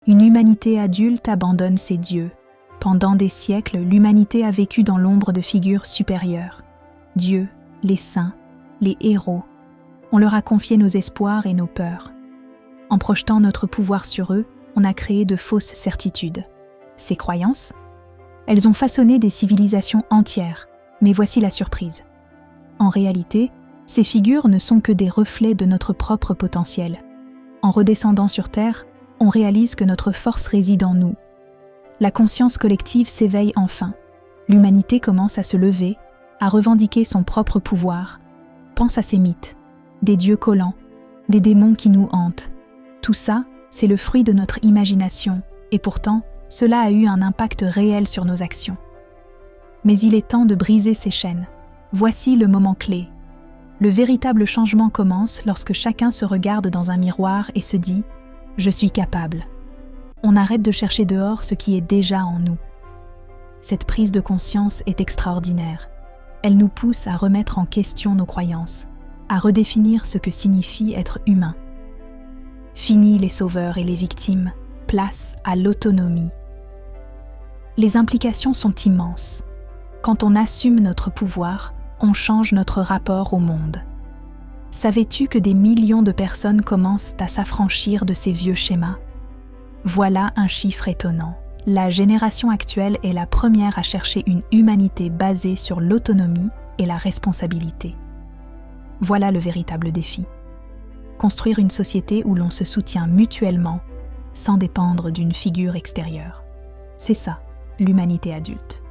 Une humanité adulte abandonne ses dieux. Pendant des siècles, l'humanité a vécu dans l'ombre de figures supérieures. Dieu, les saints, les héros. On leur a confié nos espoirs et nos peurs. En projetant notre pouvoir sur eux, on a créé de fausses certitudes. Ces croyances, elles ont façonné des civilisations entières, mais voici la surprise. En réalité, ces figures ne sont que des reflets de notre propre potentiel. En redescendant sur Terre, on réalise que notre force réside en nous. La conscience collective s'éveille enfin. L'humanité commence à se lever, à revendiquer son propre pouvoir. Pense à ces mythes, des dieux collants, des démons qui nous hantent. Tout ça, c'est le fruit de notre imagination, et pourtant, cela a eu un impact réel sur nos actions. Mais il est temps de briser ces chaînes. Voici le moment clé. Le véritable changement commence lorsque chacun se regarde dans un miroir et se dit « Je suis capable ». On arrête de chercher dehors ce qui est déjà en nous. Cette prise de conscience est extraordinaire. Elle nous pousse à remettre en question nos croyances, à redéfinir ce que signifie être humain. Fini les sauveurs et les victimes, place à l'autonomie. Les implications sont immenses. Quand on assume notre pouvoir, on change notre rapport au monde. Savais-tu que des millions de personnes commencent à s'affranchir de ces vieux schémas ? Voilà un chiffre étonnant. La génération actuelle est la première à chercher une humanité basée sur l'autonomie et la responsabilité. Voilà le véritable défi. Construire une société où l'on se soutient mutuellement, sans dépendre d'une figure extérieure. C'est ça, l'humanité adulte.